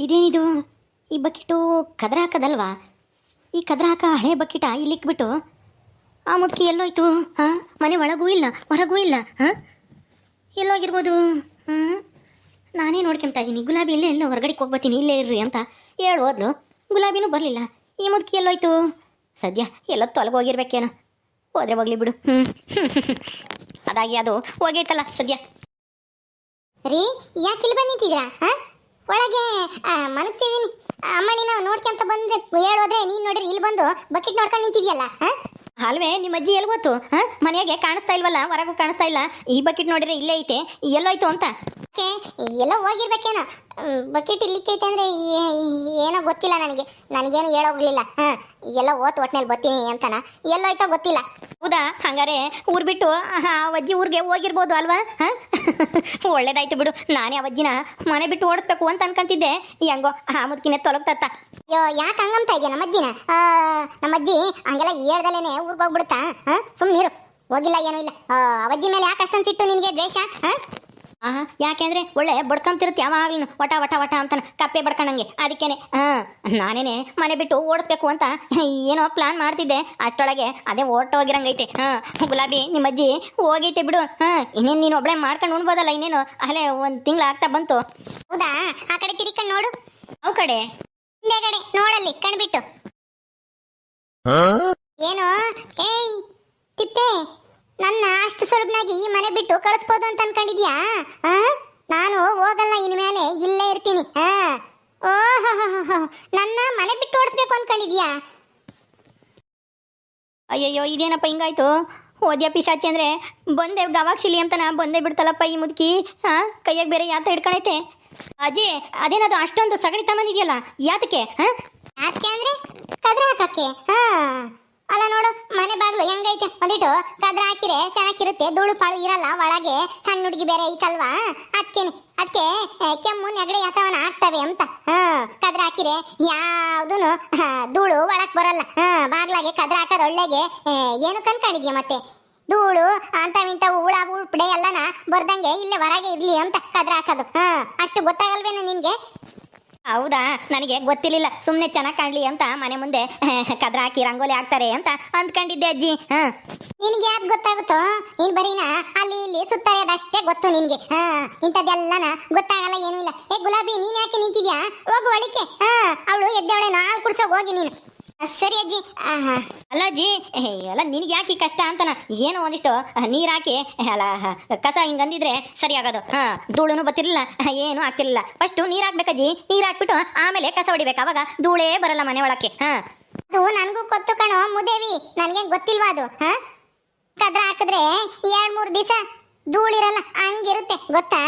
ಇದೇನಿದು? ಈ ಬಕೆಟು ಕದ್ರ ಹಾಕದಲ್ವಾ? ಈ ಕದ್ರ ಹಾಕ ಹಳೆ ಬಕೆಟ ಇಲ್ಲಿ ಇಕ್ಬಿಟ್ಟು ಆ ಮುದುಕಿ ಎಲ್ಲೋಯ್ತು? ಹಾಂ, ಮನೆ ಒಳಗೂ ಇಲ್ಲ ಹೊರಗೂ ಇಲ್ಲ. ಹಾಂ, ಎಲ್ಲೋಗಿರ್ಬೋದು? ನಾನೇ ನೋಡ್ಕೊಂತ ಇದ್ದೀನಿ. ಗುಲಾಬಿ ಇಲ್ಲೇ ಎಲ್ಲೋ ಹೊರಗಡೆಗೆ ಹೋಗ್ಬತ್ತೀನಿ, ಇಲ್ಲೇ ಇರ್ರಿ ಅಂತ ಹೇಳಿ ಹೋದ್ಲು. ಗುಲಾಬಿನೂ ಬರಲಿಲ್ಲ. ಈ ಮುದುಕಿ ಎಲ್ಲೋಯ್ತು? ಸದ್ಯ ಎಲ್ಲೋ ತೊಲಗೋಗಿರ್ಬೇಕೇನೋ. ಹೋದ್ರೆ ಹೋಗ್ಲಿ ಬಿಡು. ಅದಾಗಿ ಅದು ಹೋಗೈತಲ್ಲ ಸದ್ಯ. ರೀ, ಯಾಕೆ ಇಲ್ಲಿ ಬಂದಿದ್ದೀರಾ? ಒಳಗೆ ಮನಗ್ಸಿದೀನಿ. ಅಮ್ಮಣಿ ನಾವು ನೋಡ್ಕೊಂತ ಬಂದ್ರೆ ಹೇಳೋದ್ರೆ ನೀನು ನೋಡ್ರಿ ಇಲ್ಲಿ ಬಂದು ಬಕೆಟ್ ನೋಡ್ಕೊಂಡು ನಿಂತಿದ್ಯಲ್ಲ. ಅಲ್ವೇ, ನಿಮ್ಮ ಅಜ್ಜಿ ಎಲ್ಲಿ ಗೊತ್ತು? ಮನೆಯಾಗೆ ಕಾಣಿಸ್ತಾ ಇಲ್ವಲ್ಲ, ಹೊರಗೂ ಕಾಣಿಸ್ತಾ ಇಲ್ಲ. ಈ ಬಕೆಟ್ ನೋಡಿದ್ರೆ ಇಲ್ಲೇ ಐತೆ, ಎಲ್ಲೋಯ್ತು ಅಂತ. ಎಲ್ಲ ಹೋಗಿರ್ಬೇಕೇನೋ. ಬಕೆಟ್ ಇಲ್ಲಿಕ್ಕೈತೆ ಅಂದ್ರೆ ಏನೋ ಗೊತ್ತಿಲ್ಲ ನನಗೇನು ಹೇಳೋಗ್ಲಿಲ್ಲ. ಎಲ್ಲ ಓತ್ ಒಟ್ನಲ್ಲಿ ಬರ್ತೀನಿ ಅಂತಾನ, ಎಲ್ಲೋಯ್ತೋ ಗೊತ್ತಿಲ್ಲ. ಹೌದಾ? ಹಂಗಾರೆ ಊರ್ ಬಿಟ್ಟು ಆ ಅಜ್ಜಿ ಊರಿಗೆ ಹೋಗಿರ್ಬೋದು ಅಲ್ವಾ? ಒಳ್ಳೇದಾಯ್ತು ಬಿಡು. ನಾನೇ ಆ ಅಜ್ಜಿನ ಮನೆ ಬಿಟ್ಟು ಓಡಿಸ್ಬೇಕು ಅಂತ ಅನ್ಕೊಂತಿದ್ದೆ. ಹೆಂಗೋ ಆ ಮುದ್ಕಿನೇ ತೊಲಗ್ತತ್ತ. ಅಯ್ಯೋ, ಯಾಕೆ ಹಂಗಂತ ಇದೆಯಾ ನಮ್ಮ ಅಜ್ಜಿನ? ನಮ್ಮ ಅಜ್ಜಿ ಹಂಗೆಲ್ಲ ಹೇಳ್ದಲೇನೆ ಊರಿಗೆ ಹೋಗ್ಬಿಡುತ್ತಾ? ಸುಮ್ಮನಿರು, ಹೋಗಿಲ್ಲ ಏನೂ ಇಲ್ಲ. ಅವಜ್ಜಿ ಮೇಲೆ ಯಾಕೆ ಅಷ್ಟೊಂದು ಸಿಟ್ಟು ನಿನಗೆ, ದ್ವೇಷ? ಯಾಕೆಂದ್ರೆ ಒಳ್ಳೆ ಬಡ್ಕೊಂತಿರುತ್ತೆ ಯಾವಾಗ್ಲೂ, ವಟ ವಟ ವಟ ಅಂತಾನೆ ಕಪ್ಪೆ ಬಡ್ಕೊಂಡಂಗೆ. ಅದಕ್ಕೇನೆ ನಾನೇನೆ ಮನೆ ಬಿಟ್ಟು ಓಡಿಸ್ಬೇಕು ಅಂತ ಏನೋ ಪ್ಲಾನ್ ಮಾಡ್ತಿದ್ದೆ. ಅಷ್ಟೊಳಗೆ ಅದೇ ಓಟೋಗಿರಂಗೈತೆ. ಗುಲಾಬಿ, ನಿಮ್ಮ ಅಜ್ಜಿ ಹೋಗೈತೆ ಬಿಡು. ಇನ್ನೇನು ನೀನು ಒಬ್ಬಳೆ ಮಾಡ್ಕೊಂಡು ಉಣ್ಬೋದಲ್ಲ, ಇನ್ನೇನು ಅಲ್ಲೇ ಒಂದು ತಿಂಗಳು ಆಗ್ತಾ ಬಂತು. ಹೌದಾ? ಆ ಕಡೆ ತಿರ್ಕೊಂಡು ನೋಡು. ಅವ್ ಕಡೆ ಹಿಂದೆ ಕಡೆ ನೋಡಲ್ಲಿ ಕಣ್ಬಿಟ್ಟು. ಏನು ಏಯ್ ತಿಪ್ಪೆ, ನನ್ನ ಅಷ್ಟು ಸುಲಭನಾಗಿ ಈ ಮನೆ ಬಿಟ್ಟು ಕಳಿಸ್ಬೋದು ಅಂತ ಅನ್ಕೊಂಡಿದ್ಯಾ? ನಾನು ಹೋಗಲ್ಲ, ಇನ್ಮೇಲೆ ಇಲ್ಲೇ ಇರ್ತೀನಿ. ಓಹೋ, ನನ್ನ ಮನೆ ಬಿಟ್ಟು ಓಡಿಸ್ಬೇಕು ಅನ್ಕೊಂಡಿದ್ಯಾ? ಅಯ್ಯಯ್ಯೋ, ಇದೇನಪ್ಪ ಹಿಂಗಾಯ್ತು? ಓದ್ಯ ಪಿಶಾಚಿ ಅಂದ್ರೆ ಬಂದೆ ಗವಾಕ್ಷಿಲಿ ಅಂತನ ಬಂದೇ ಬಿಡ್ತಲ್ಲಪ್ಪ ಈ ಮುದುಕಿ. ಕೈಯಾಗ ಬೇರೆ ಯಾತ ಹಿಡ್ಕೊಳೈತೆ. ಅಜ್ಜಿ, ಅದೇನದು ಅಷ್ಟೊಂದು ಸಗಣಿ ತಗೊಂಡಿದ್ಯಲ್ಲ, ಯಾತಕ್ಕೆ? ಯಾಕೆ ಅಂದ್ರೆ ಕದ್ರ ಹಾಕಕ್ಕೆ. ಅಲ್ಲ ನೋಡು, ಮನೆ ಬಾಗ್ಲು ಹೆಂಗೈತೆ, ಒಂದಿಟ್ಟು ಕದ್ರ ಹಾಕಿರೆ ಚೆನ್ನಾಗಿರುತ್ತೆ, ಧೂಳು ಪಾಳು ಇರಲ್ಲ ಒಳಗೆ. ಸಣ್ಣ ಹುಡುಗಿ ಬೇರೆ ಐತಲ್ವಾ, ಅದಕ್ಕೆ ಕೆಮ್ಮು ನೆಗಡಿ ಅಥವನ ಆಗ್ತವೆ ಅಂತ ಕದ್ರ ಹಾಕಿರೆ ಯಾವ್ದು ಧೂಳು ಒಳಕ್ ಬರಲ್ಲ. ಬಾಗ್ಲಾಗೆ ಕದ್ರ ಹಾಕೋದು ಒಳ್ಳೆಗೆ. ಏನು ಕನ್ಕೊಂಡಿದ್ಯಾ ಮತ್ತೆ? ಧೂಳು ಅಂತವಿಂತವು ಹುಳ ಉಳ್ಪಡೆ ಎಲ್ಲನ ಬರ್ದಂಗೆ ಇಲ್ಲೇ ಹೊರಗೆ ಇರ್ಲಿ ಅಂತ ಕದ್ರ ಹಾಕೋದು. ಅಷ್ಟು ಗೊತ್ತಾಗಲ್ವೇನೋ ನಿನ್ಗೆ? ಹೌದಾ? ನನಗೆ ಗೊತ್ತಿರಲಿಲ್ಲ. ಸುಮ್ಮನೆ ಚೆನ್ನಾಗಿ ಕಾಣಲಿ ಅಂತ ಮನೆ ಮುಂದೆ ಕದ್ರ ಹಾಕಿ ರಂಗೋಲಿ ಹಾಕ್ತಾರೆ ಅಂತ ಅಂದ್ಕೊಂಡಿದ್ದೆ ಅಜ್ಜಿ. ನಿನಗೆ ಯಾಕೆ ಗೊತ್ತಾಗುತ್ತೋ? ನೀನು ಬರೀನಾ ಅಲ್ಲಿ ಇಲ್ಲಿ ಸುತ್ತೋದಷ್ಟೇ ಗೊತ್ತು ನಿನಗೆ. ಇಂಥದ್ದೆಲ್ಲನ ಗೊತ್ತಾಗಲ್ಲ, ಏನೂ ಇಲ್ಲ. ಗುಲಾಬಿ, ನೀನು ಯಾಕೆ ನಿಂತಿದ್ಯಾ? ಹೋಗು ಒಳಿಕೆ. ಅವಳು ಎದ್ದವಳೆ, ಹಾಲು ಕುಡ್ಸೋಗಿ ಹೋಗಿ ನೀನು. ಸರಿ ಅಜ್ಜಿ. ಅಲ್ಲ ಅಜ್ಜಿ, ಎಲ್ಲ ನಿನಗೆ ಯಾಕೆ ಕಷ್ಟ ಅಂತನ ಏನೋ ಒಂದಿಷ್ಟು ನೀರು ಹಾಕಿ ಅಲ್ಲ ಕಸ ಹಿಂಗಂದಿದ್ರೆ ಸರಿ ಆಗೋದು. ಧೂಳುನು ಬತ್ತಿರಲಿಲ್ಲ, ಏನು ಆಗ್ತಿರ್ಲಿಲ್ಲ. ಫಸ್ಟು ನೀರು ಹಾಕ್ಬೇಕಜ್ಜಿ, ನೀರು ಹಾಕ್ಬಿಟ್ಟು ಆಮೇಲೆ ಕಸ ಹೊಡಿಬೇಕು, ಅವಾಗ ಧೂಳೇ ಬರಲ್ಲ ಮನೆ ಒಳಕ್ಕೆ. ಅದು ನನಗೂ ಗೊತ್ತು ಕಣೋ ಮುದೇವಿ, ನನಗೇನು ಗೊತ್ತಿಲ್ವಾ ಅದು? ಕದ್ರ ಹಾಕಿದ್ರೆ 2-3 ದಿವಸ ಧೂಳಿರಲ್ಲ, ಹಂಗಿರುತ್ತೆ ಗೊತ್ತಾ?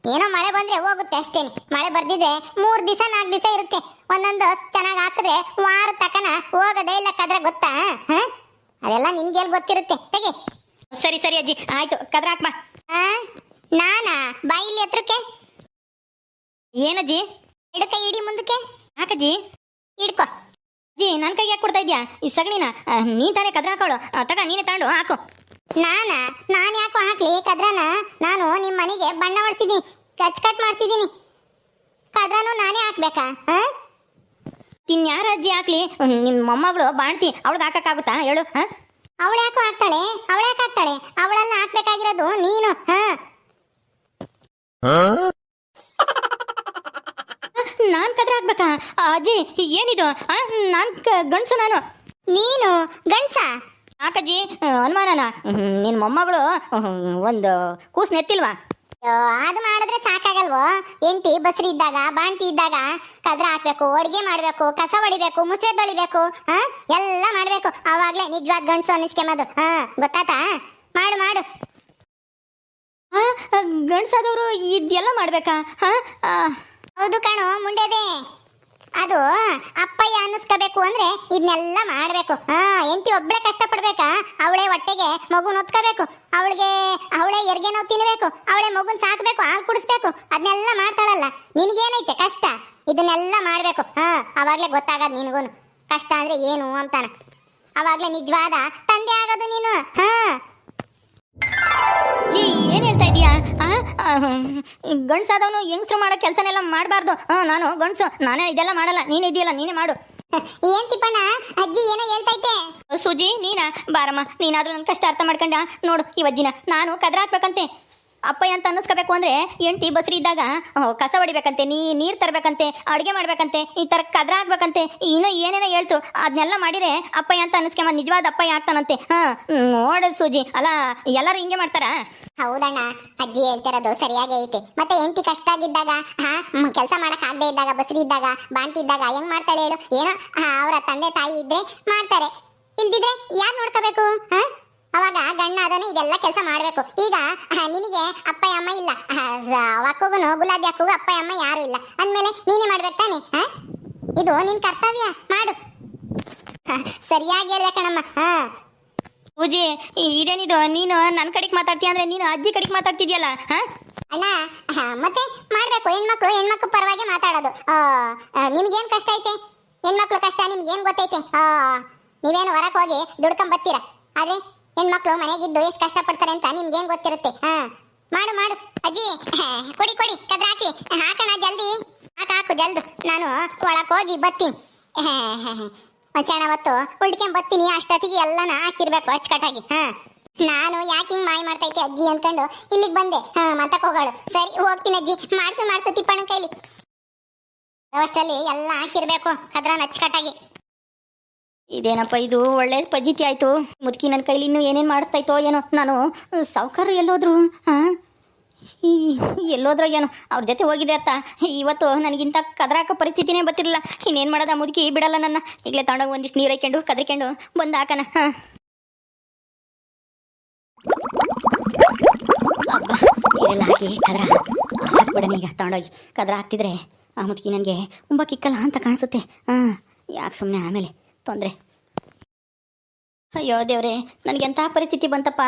ಏನೋ ಮಳೆ ಬಂದ್ರೆ ಹೋಗುತ್ತೆ ಅಷ್ಟೇನೆ. ಮಳೆ ಬರ್ದಿದ್ರೆ 3 ದಿವಸ 4 ದಿವಸ ಇರುತ್ತೆ. ಒಂದೊಂದು ಚೆನ್ನಾಗಿ ಹಾಕಿದ್ರೆ ವಾರ ತಕನ ಹೋಗೋದೇ ಇಲ್ಲ ಕದ್ರ, ಗೊತ್ತಾ? ಅದೆಲ್ಲ ನಿನ್ಗೆ ಎಲ್ಲಿ ಗೊತ್ತಿರುತ್ತೆ. ತೆಗೆ. ಸರಿ ಸರಿ ಅಜ್ಜಿ, ಆಯ್ತು, ಕದ್ರ ಹಾಕ್ಬಾ. ನಾನಾ ಬಾಯಿಲಿ ಹತ್ರಕ್ಕೆ? ಏನಜ್ಜಿ? ಹಿಡ್ಕ, ಇಡಿ ಮುಂದಕ್ಕೆ. ಹಾಕಜ್ಜಿ, ಹಿಡ್ಕೊ. ಅಜ್ಜಿ, ನನ್ನ ಕೈಗೆ ಯಾಕೆ ಕೊಡ್ತಾ ಇದ್ಯಾ ಈ ಸಗಣಿನ? ನೀ ತಾನೇ ಕದ್ರ ಹಾಕೋಳು, ತಗ ನೀನೇ ತಗೊಂಡು ಹಾಕು. ನಾನು ಯಾಕೋ ಹಾಕ್ಲಿ ಕದ್ರನ? ನಾನು ನಿಮ್ಮ ಮನೆಗೆ ಬಣ್ಣ ಹೊಡ್ಸಿದ್ದೀನಿ, ಕಟ್ ಮಾಡ್ತಿದ್ದೀನಿ. ಕದ್ರನು ನಾನೇ ಹಾಕ್ಬೇಕಾ? ಇನ್ಯಾರ ಅಜ್ಜಿ ಹಾಕ್ಲಿ? ನಿಮ್ಮ ಮೊಮ್ಮಗಳು ಬಾಣ್ತಿ, ಅವಳಿಗೆ ಹಾಕಕ್ಕಾಗುತ್ತಾ ಹೇಳು? ಅವಳು ಯಾಕೋ ಹಾಕ್ತಾಳೆ? ಅವಳೆಲ್ಲ ಹಾಕ್ಬೇಕಾಗಿರೋದು ನೀನು. ನಾನ್ ಕದ್ರ ಹಾಕ್ಬೇಕಾ? ಅಜ್ಜಿ, ಏನಿದು? ನಾನ್ ಗಂಡ್ಸು, ನಾನು. ನೀನು ಗಂಡ್ಸ? ಹಾಕಜ್ಜಿ, ಅನುಮಾನನ? ನಿನ್ನ ಮೊಮ್ಮಗಳು ಒಂದು ಕೂಸು ನೆತ್ತಿಲ್ವಾ? ಅದು ಮಾಡಿದ್ರೆ ಸಾಕಾಗಲ್ವೋ? ಎಂಟಿ ಬಸ್ರಿ ಇದ್ದಾಗ, ಬಾಣ್ತಿ ಇದ್ದಾಗ ಕದ್ರ ಹಾಕ್ಬೇಕು, ಅಡುಗೆ ಮಾಡಬೇಕು, ಕಸ ಹೊಡಿಬೇಕು, ಮುಸ್ರೆ ತೊಳಿಬೇಕು, ಎಲ್ಲ ಮಾಡಬೇಕು. ಆವಾಗಲೇ ನಿಜವಾದ ಗಂಡಸು ಅನ್ನಿಸ್ಕೆಂಬದು. ಗೊತ್ತಾತಾ? ಮಾಡು. ಗಂಡ್ಸಾದವರು ಇದೆಲ್ಲ ಮಾಡ್ಬೇಕಾ? ಹೌದು ಕಣೋ ಮುಂಡೆದೆ. ಅದು ಅಪ್ಪಯ್ಯ ಅನ್ನಿಸ್ಕೋಬೇಕು ಅಂದ್ರೆ ಇದನ್ನೆಲ್ಲ ಮಾಡಬೇಕು. ಎಂಟಿ ಒಬ್ಬಳೆ ಕಷ್ಟಪಡ್ಬೇಕಾ? ಅವಳೇ ಹೊಟ್ಟೆಗೆ ಮಗುನ ಹೊತ್ಕೋಬೇಕು, ಅವಳೇ ಎರ್ಗೆ ನೋವು ತಿನ್ನಬೇಕು, ಅವಳೇ ಮಗುನ್ ಸಾಕಬೇಕು, ಹಾಲು ಕುಡಿಸ್ಬೇಕು. ಅದನ್ನೆಲ್ಲ ಮಾಡ್ತಾಳಲ್ಲ, ನಿನಗೇನೈತೆ ಕಷ್ಟ? ಇದನ್ನೆಲ್ಲ ಮಾಡಬೇಕು. ಅವಾಗಲೇ ಗೊತ್ತಾಗದು ನಿನಗೂನು ಕಷ್ಟ ಅಂದ್ರೆ ಏನು ಅಂತಾನ. ಅವಾಗಲೇ ನಿಜವಾದ ತಂದೆ ಆಗೋದು ನೀನು. ಜಿ ಏನು ಹೇಳ್ತಾ ಇದೀಯಾ? ಗಂಡ್ಸಾದವನು ಹೆಂಗಸ್ರು ಮಾಡೋ ಕೆಲಸನೆಲ್ಲ ಮಾಡಬಾರ್ದು. ನಾನು ಗಂಡ್ಸು, ನಾನೇ ಇದೆಲ್ಲ ಮಾಡಲ್ಲ. ನೀನು ಇದೆಯಲ್ಲ, ನೀನೇ ಮಾಡು. ಏನ್ ತಿಪ್ಪಣ್ಣ, ಅಜ್ಜಿ ಏನೋ ಹೇಳ್ತೈತೆ. ಸುಜಿ ನೀನಾ ಬಾರಮ್ಮ, ನೀನಾದ್ರೂ ನನ್ನ ಕಷ್ಟ ಅರ್ಥ ಮಾಡ್ಕೊಂಡ ನೋಡು ಈ ಅಜ್ಜಿನ. ನಾನು ಕದ್ರ ಹಾಕ್ಬೇಕಂತೆ ಅಪ್ಪಯ್ಯ ಅಂತ ಅನ್ನಿಸ್ಕೋಬೇಕು ಅಂದರೆ ಹೆಂಡ್ತಿ ಬಸ್ರಿ ಇದ್ದಾಗ ಕಸ ಹೊಡಿಬೇಕಂತೆ, ನೀರು ತರಬೇಕಂತೆ, ಅಡುಗೆ ಮಾಡ್ಬೇಕಂತೆ, ಈ ಥರ ಕದ್ರ ಹಾಕ್ಬೇಕಂತೆ, ಇನ್ನೂ ಏನೇನೋ ಹೇಳ್ತು. ಅದನ್ನೆಲ್ಲ ಮಾಡಿದರೆ ಅಪ್ಪಯ್ಯ ಅಂತ ಅನ್ನಿಸ್ಕೊಂಬ ನಿಜವಾದ ಅಪ್ಪಯ್ಯ ಆಗ್ತಾನಂತೆ. ನೋಡು ಸೂಜಿ, ಅಲ್ಲ ಎಲ್ಲರೂ ಹಿಂಗೆ ಮಾಡ್ತಾರಾ? ಹೌದಣ್ಣ, ಅಜ್ಜಿ ಹೇಳ್ತಿರೋದು ಸರಿಯಾಗಿ ಐತೆ. ಮತ್ತೆ ಹೆಂಡತಿ ಕಷ್ಟ ಆಗಿದ್ದಾಗ, ಕೆಲಸ ಮಾಡಕ್ ಆಗದೆ ಇದ್ದಾಗ, ಬಸ್ರಿ ಇದ್ದಾಗ, ಬಾಣ್ತಿ ಇದ್ದಾಗ ಹೆಂಗ್ ಮಾಡ್ತಾಳೆ ಹೇಳು? ಏನೋ ಅವರ ತಂದೆ ತಾಯಿ ಇದ್ರೆ ಮಾಡ್ತಾರೆ, ಇಲ್ದಿದ್ರೆ ಯಾರು ನೋಡ್ಕೋಬೇಕು? ಅವಾಗ ಗಂಡ ಅದನ್ನು ಇದೆಲ್ಲ ಕೆಲಸ ಮಾಡಬೇಕು. ಈಗ ನಿನಗೆ ಅಪ್ಪಯ್ಯ ಅಮ್ಮ ಇಲ್ಲ, ಅಕ್ಕಗೂ ಗುಲಾಬಿ ಅಕ್ಕಗೂ ಅಪ್ಪಯ್ಯ ಅಮ್ಮ ಯಾರು ಇಲ್ಲ ಅಂದಮೇಲೆ ನೀನೇ ಮಾಡ್ಬೇಕು ತಾನೆ. ಇದು ನಿನ್ ಕರ್ತವ್ಯ, ಮಾಡು. ಸರಿಯಾಗಿ ಹೇಳ್ದೆ ಕಣಮ್ಮ. ಪೂಜಿ ಇದೇನಿದು? ನೀನು ನನ್ನ ಕಡೆಗೆ ಮಾತಾಡ್ತೀಯ ಅಂದ್ರೆ ನೀನು ಅಜ್ಜಿ ಕಡೆಗೆ ಮಾತಾಡ್ತಿದ್ಯಲ್ಲ? ಅಣ್ಣ ಮತ್ತೆ ಮಾಡ್ಬೇಕು. ಹೆಣ್ಮಕ್ಳು ಪರವಾಗಿ ಮಾತಾಡೋದು. ನಿಮ್ಗೇನ್ ಕಷ್ಟ ಐತೆ? ಹೆಣ್ಮಕ್ಳು ಕಷ್ಟ ನಿಮ್ಗೇನ್ ಗೊತ್ತೈತೆ? ನೀವೇನು ಹೊರಗೆ ಹೋಗಿ ದುಡ್ಕೊಂಡ್ ಬರ್ತೀರಾ, ಆದ್ರೆ ಹೆಣ್ಮಕ್ಳು ಮನೆಗಿದ್ದು ಎಷ್ಟು ಕಷ್ಟ ಪಡ್ತಾರೆ ಅಂತ ನಿಮ್ಗೇನ್ ಗೊತ್ತಿರುತ್ತೆ? ಮಾಡು ಮಾಡು ಅಜ್ಜಿ. ಕೊಡಿ ಕದ್ರ ಹಾಕಿ. ಹಾಕೋಣ ಜಲ್ದಿ, ಹಾಕು ಜಲ್ದು. ನಾನು ಒಳಕ್ ಹೋಗಿ ಬರ್ತೀನಿ. ಮಚಾಣ ಹೊತ್ತು ಉಳ್ಕೊಂಡ್ ಬರ್ತೀನಿ. ಅಷ್ಟೊತ್ತಿಗೆ ಎಲ್ಲನ ಹಾಕಿರ್ಬೇಕು ಅಚ್ಚುಕಟ್ಟಾಗಿ. ನಾನು ಯಾಕೆ ಹಿಂಗ್ ಮಾಯ ಮಾಡ್ತೈತೆ ಅಜ್ಜಿ ಅನ್ಕೊಂಡು ಇಲ್ಲಿಗೆ ಬಂದೆ. ಮತ್ತಕ್ ಹೋಗೋಳು. ಸರಿ ಹೋಗ್ತೀನಿ ಅಜ್ಜಿ. ಮಾಡ್ಸು ತಿಪ್ಪಣ್ಣ ಕೈಲಿ. ಅಷ್ಟರಲ್ಲಿ ಎಲ್ಲ ಹಾಕಿರ್ಬೇಕು ಕದ್ರನ ಅಚ್ಚುಕಟ್ಟಾಗಿ. ಇದೇನಪ್ಪ ಇದು? ಒಳ್ಳೆ ಪಜಿತಿ ಆಯ್ತು. ಮುದುಕಿ ನನ್ನ ಕೈಲಿ ಇನ್ನೂ ಏನೇನು ಮಾಡಿಸ್ತಾಯ್ತೋ ಏನೋ. ನಾನು ಸಾವುಕಾರರು ಎಲ್ಲೋದ್ರು? ಎಲ್ಲೋದ್ರೋ ಏನೋ, ಅವ್ರ ಜೊತೆ ಹೋಗಿದೆ ಅತ್ತ. ಇವತ್ತು ನನಗಿಂತ ಕದ್ರಾಕ ಪರಿಸ್ಥಿತಿನೇ ಬರ್ತಿರಲಿಲ್ಲ. ಇನ್ನೇನು ಮಾಡೋದ? ಮುದುಕಿ ಬಿಡಲ್ಲ ನನ್ನ. ಈಗಲೇ ತಗೊಂಡೋಗಿ ಒಂದಿಷ್ಟು ನೀರು ಹಾಕ್ಕೊಂಡು ಕದ್ರಿಕೊಂಡು ಬಂದು ಹಾಕನ. ಅಬ್ಬ, ಇದೆಲ್ಲ ಹಾಕಿ ಕದ್ರ ಹಾಕ್ಬಿಡೋಣ ಈಗ. ತಗೊಂಡೋಗಿ ಕದ್ರ ಹಾಕ್ತಿದ್ರೆ ಆ ಮುದುಕಿ ನನಗೆ ತುಂಬ ಕಿಕ್ಕಲ್ಲ ಅಂತ ಕಾಣಿಸುತ್ತೆ. ಯಾಕೆ ಸುಮ್ಮನೆ ಆಮೇಲೆ ತೊಂದರೆ. ಅಯ್ಯೋ ದೇವ್ರೆ, ನನಗೆಂಥ ಪರಿಸ್ಥಿತಿ ಬಂತಪ್ಪ.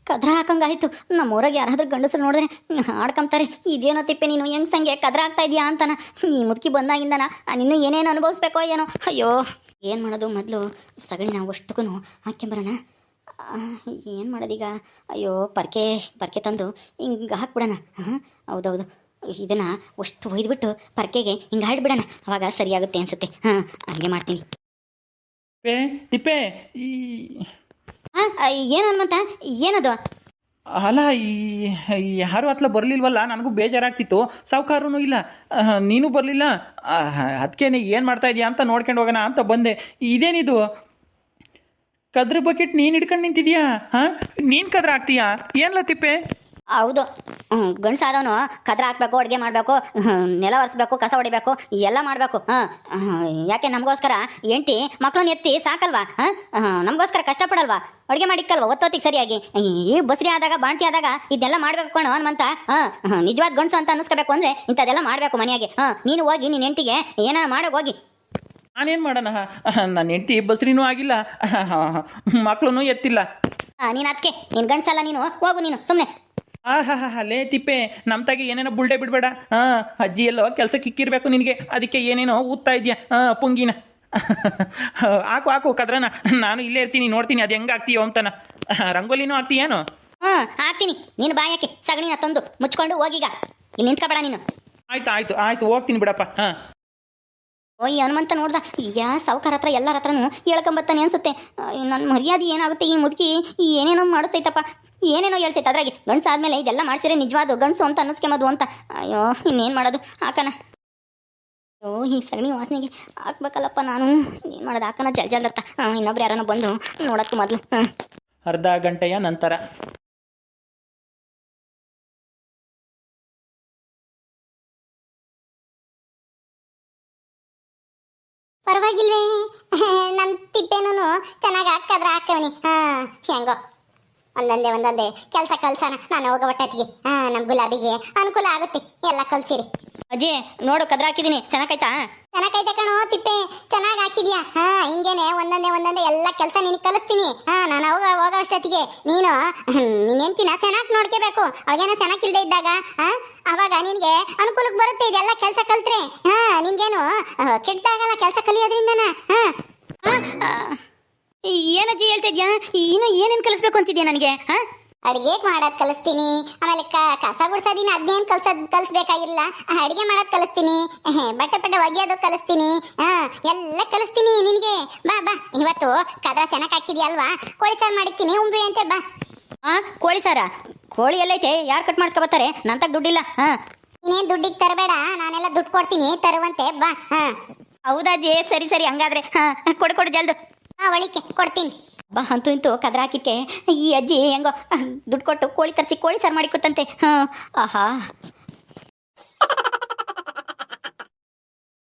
ಕದ್ರ ಹಾಕಂಗಾಯ್ತು. ನಮ್ಮೂರಾಗ ಯಾರಾದ್ರೂ ಗಂಡಸರು ನೋಡಿದ್ರೆ ಆಡ್ಕೊಂತಾರೆ, ಇದೇನೋ ತಿಪ್ಪೆ ನೀನು ಹೆಂಗ್ ಸಂಗೆ ಕದ್ರ ಆಗ್ತಾ ಇದೆಯಾ ಅಂತಾನ. ಈ ಮುದುಕಿ ಬಂದಾಗಿಂದನ ನಿನ್ನೂ ಏನೇನು ಅನುಭವಿಸ್ಬೇಕೋ ಏನೋ. ಅಯ್ಯೋ ಏನು ಮಾಡೋದು? ಮೊದಲು ಸಗಣಿ ನಾವು ಅಷ್ಟಕ್ಕೂ ಹಾಕ್ಕೊಂಬರೋಣ. ಏನು ಮಾಡೋದೀಗ? ಅಯ್ಯೋ ಪರ್ಕೆ ತಂದು ಹಿಂಗೆ ಹಾಕ್ಬಿಡೋಣ. ಹೌದೌದು, ಇದನ್ನು ಅಷ್ಟು ಒಯ್ದುಬಿಟ್ಟು ಪರ್ಕೆಗೆ ಹಿಂಗೆ ಹಾಡ್ಬಿಡೋಣ, ಅವಾಗ ಸರಿಯಾಗುತ್ತೆ ಅನಿಸುತ್ತೆ. ಹಂಗೆ ಮಾಡ್ತೀನಿ. ತಿಪ್ಪೆ ಏನು ಹನುಮಂತ, ಏನದು? ಅಲ್ಲ, ಯಾರು ಹತ್ಲ ಬರಲಿಲ್ವಲ್ಲ, ನನಗೂ ಬೇಜಾರಾಗ್ತಿತ್ತು. ಸಾವುಕಾರನೂ ಇಲ್ಲ, ನೀನು ಬರಲಿಲ್ಲ. ಅದಕ್ಕೆ ಏನು ಮಾಡ್ತಾ ಇದೀಯಾ ಅಂತ ನೋಡ್ಕೊಂಡು ಹೋಗೋಣ ಅಂತ ಬಂದೆ. ಇದೇನಿದು ಕದ್ರ ಬಕೆಟ್ ನೀನು ಹಿಡ್ಕೊಂಡು ನಿಂತಿದ್ಯಾ? ನೀನು ಕದ್ರ ಹಾಕ್ತೀಯಾ? ಏನಲ್ಲ ತಿಪ್ಪೆ? ಹೌದು, ಗಂಡಸಾದವನು ಕದ್ರ ಹಾಕ್ಬೇಕು, ಅಡುಗೆ ಮಾಡಬೇಕು, ನೆಲ ಒರೆಸ್ಬೇಕು, ಕಸ ಹೊಡಿಬೇಕು, ಎಲ್ಲ ಮಾಡಬೇಕು. ಯಾಕೆ ನಮಗೋಸ್ಕರ ಹೆಂಡ್ತಿ ಮಕ್ಕಳನ್ನ ಎತ್ತಿ ಸಾಕಲ್ವಾ? ನಮಗೋಸ್ಕರ ಕಷ್ಟಪಡಲ್ವಾ? ಅಡುಗೆ ಮಾಡಿಕ್ಕಲ್ವಾ ಒತ್ತೊತ್ತಿಗೆ ಸರಿಯಾಗಿ? ಈ ಬಸ್ರಿ ಆದಾಗ, ಬಾಣ್ತಿ ಆದಾಗ ಇದನ್ನೆಲ್ಲ ಮಾಡಬೇಕು ಕಣೋ ಹನುಮಂತ. ನಿಜವಾದ ಗಂಡಸು ಅಂತ ಅನ್ನಿಸ್ಕೋಬೇಕು ಅಂದರೆ ಇಂಥದ್ದೆಲ್ಲ ಮಾಡಬೇಕು ಮನೆಯಾಗೆ. ನೀನು ಹೋಗಿ ನಿನ್ನ ಹೆಂಡ್ತಿಗೆ ಏನಾರ ಮಾಡೋಕೆ ಹೋಗಿ. ನಾನೇನು ಮಾಡೋಣ? ನನ್ನ ಹೆಂಡ್ತಿ ಬಸ್ರಿನೂ ಆಗಿಲ್ಲ, ಮಕ್ಕಳೂ ಎತ್ತಿಲ್ಲ. ನೀನು ಅದಕ್ಕೆ ನೀನು ಗಂಡಸಲ್ಲ, ನೀನು ಹೋಗು, ನೀನು ಸುಮ್ಮನೆ. ಲೇ ತಿಪ್ಪೆ, ನಮ್ಮ ತಾಗಿ ಏನೇನೋ ಬುಲ್ಡೆ ಬಿಡಬೇಡ. ಅಜ್ಜಿ ಎಲ್ಲೋ ಕೆಲಸಕ್ಕೆ ಇಕ್ಕಿರ್ಬೇಕು ನಿನಗೆ, ಅದಕ್ಕೆ ಏನೇನೋ ಊದ್ತಾ ಇದೆಯಾ ಪುಂಗಿನ. ಹಾಕು ಕದ್ರನ, ನಾನು ಇಲ್ಲೇ ಇರ್ತೀನಿ, ನೋಡ್ತೀನಿ ಅದು ಹೆಂಗೆ ಆಗ್ತೀಯೋ ಅಂತನ. ರಂಗೋಲಿನೂ ಆಗ್ತೀಯೇನು? ಹಾಕ್ತೀನಿ. ನೀನು ಬಾಯಕ್ಕೆ ಸಗಣಿನ ತಂದು ಮುಚ್ಕೊಂಡು ಹೋಗೀಗ, ಇಲ್ಲಿ ನಿಂತ್ಕೊಬೇಡ ನೀನು. ಆಯ್ತು ಹೋಗ್ತೀನಿ ಬಿಡಪ್ಪ. ಈ ಹನುಮಂತ ನೋಡ್ದ ಈಗ ಸಾವುಕಾರ ಹತ್ರ ಎಲ್ಲರ ಹತ್ರನೂ ಹೇಳ್ಕೊಂಬತ್ತಾನೆ ಅನ್ಸುತ್ತೆ. ನನ್ನ ಮರ್ಯಾದೆ ಏನಾಗುತ್ತೆ? ಈ ಮುದುಕಿ ಏನೇನೋ ಮಾಡಿಸ್ತೈತಪ್ಪ, ಏನೇನೋ ಹೇಳ್ತೈತೆ. ಅದ್ರಾಗೆ ಗಂಡಸು ಆದಮೇಲೆ ಇದೆಲ್ಲ ಮಾಡ್ಸಿದ್ರೆ ನಿಜವಾದ ಗಂಡಸು ಅಂತ ಅನ್ನಿಸ್ಕೊಂಬದು ಅಂತ. ಅಯ್ಯೋ ಇನ್ನೇನು ಮಾಡೋದು? ಹಾಕನ. ಅಯ್ಯೋ ಈ ಸಗಣಿ ವಾಸನೆಗೆ ಹಾಕ್ಬೇಕಲ್ಲಪ್ಪ ನಾನು. ಏನು ಮಾಡೋದು? ಹಾಕನ ಜಲ್ದತ್ತ. ಇನ್ನೊಬ್ರು ಯಾರನ್ನ ಬಂದು ನೋಡೋಕ್ಕೆ ಮೊದಲು. ಅರ್ಧ ಗಂಟೆಯ ನಂತರ. ಪರವಾಗಿಲ್ವೇ? ನಮ್ಮ ತಿಪ್ಪೇನೂ ಚೆನ್ನಾಗಿ ಹಾಕದ್ರ ಹಾಕವನಿ. ಹೆಂಗೋ ಒಂದೊಂದೇ ಕೆಲಸ ಕಲ್ಸೋಣ. ನಾನು ಹೋಗೋ ಒಟ್ಟತ್ತಿಗೆ ನಮ್ಮ ಗುಲಾಬಿಗೆ ಅನುಕೂಲ ಆಗುತ್ತೆ. ಎಲ್ಲ ಕಲ್ಸಿರಿ. ಅಜ್ಜಿ ನೋಡು, ಕದ್ರ ಹಾಕಿದ್ದೀನಿ. ಚೆನ್ನಾಗೈತಾ? ಚೆನ್ನಾಗೈತೆ ಕಣೋ ತಿಪ್ಪೆ, ಚೆನ್ನಾಗಿ ಹಾಕಿದ್ಯಾ. ಹಿಂಗೇನೆ ಒಂದೊಂದೇ ಎಲ್ಲ ಕೆಲಸ ನಿನಗೆ ಕಲಿಸ್ತೀನಿ. ನಾನು ಹೋಗೋ ಅಷ್ಟೊತ್ತಿಗೆ ನೀನು ನಿನ್ನ ಹೆಂಡ್ತಿನ ಚೆನ್ನಾಗಿ ನೋಡ್ಕೋಬೇಕು. ಅವಾಗೇನೋ ಚೆನ್ನಾಗಿಲ್ದೇ ಇದ್ದಾಗ ಅವಾಗ ನಿನಗೆ ಅನುಕೂಲಕ್ಕೆ ಬರುತ್ತೆ ಇದೆಲ್ಲ ಕೆಲಸ ಕಲ್ತ್ರೆ. ನಿನ್ಗೇನು ಕೆಟ್ಟಾಗಲ್ಲ ಕೆಲಸ ಕಲಿಯೋದ್ರಿಂದನ. ಏನಜ್ಜಿ ಹೇಳ್ತಾ ಇದ್ಯಾ? ಇನ್ನು ಏನೇನು ಕಲಿಸ್ಬೇಕು ಅಂತಿದ್ಯಾ ನನಗೆ? ಅಡಿಗೆ ಮಾಡೋದ್ ಕಲಿಸ್ತೀನಿ, ಆಮೇಲೆ ಕಸ ಗುಡ್ಸೋದಿನ ಅದ್ನೇನ್ ಕಲಿಸ್ಬೇಕಾಗಿಲ್ಲ. ಅಡಿಗೆ ಮಾಡೋದ್ ಕಲಿಸ್ತೀನಿ, ಬಟ್ಟೆ ಒಗೆಯೋದು ಕಲಿಸ್ತೀನಿ, ಎಲ್ಲ ಕಲಿಸ್ತೀನಿ ನಿನಗೆ. ಬಾ ಬಾ, ಇವತ್ತು ಕದ್ರ ಚೆನ್ನಾಗಿ ಹಾಕಿದ್ಯಲ್ವಾ, ಕೋಳಿ ಸಾರು ಮಾಡಿರ್ತೀನಿ, ಉಂಬಿ ಅಂತೆ ಬಾ. ಕೋಳಿ ಸಾರ? ಕೋಳಿ ಎಲ್ಲೈತೆ? ಯಾರು ಕಟ್ ಮಾಡಿಸ್ಕೊಬತ್ತಾರೆ? ನನ್ನ ತಗ ದುಡ್ಡಿಲ್ಲ. ನೀನೇನ್ ದುಡ್ಡಿಗೆ ತರಬೇಡ, ನಾನೆಲ್ಲ ದುಡ್ಡು ಕೊಡ್ತೀನಿ, ತರುವಂತೆ ಬಾ. ಹೌದಾಜಿ, ಸರಿ ಸರಿ, ಹಂಗಾದ್ರೆ ಕೊಡು ಜಲ್ದು. ಒಳಿಕೆ ಕೊಡ್ತೀನಿ. ಬಾ, ಅಂತೂ ಇಂತೂ ಕದ್ರ ಹಾಕಿದ್ಕೆ ಈ ಅಜ್ಜಿ ಹೆಂಗೋ ದುಡ್ಡು ಕೊಟ್ಟು ಕೋಳಿ ತರಿಸಿ ಕೋಳಿ ಸಾರು ಮಾಡಿ ಕೂತಂತೆ. ಆಹಾ,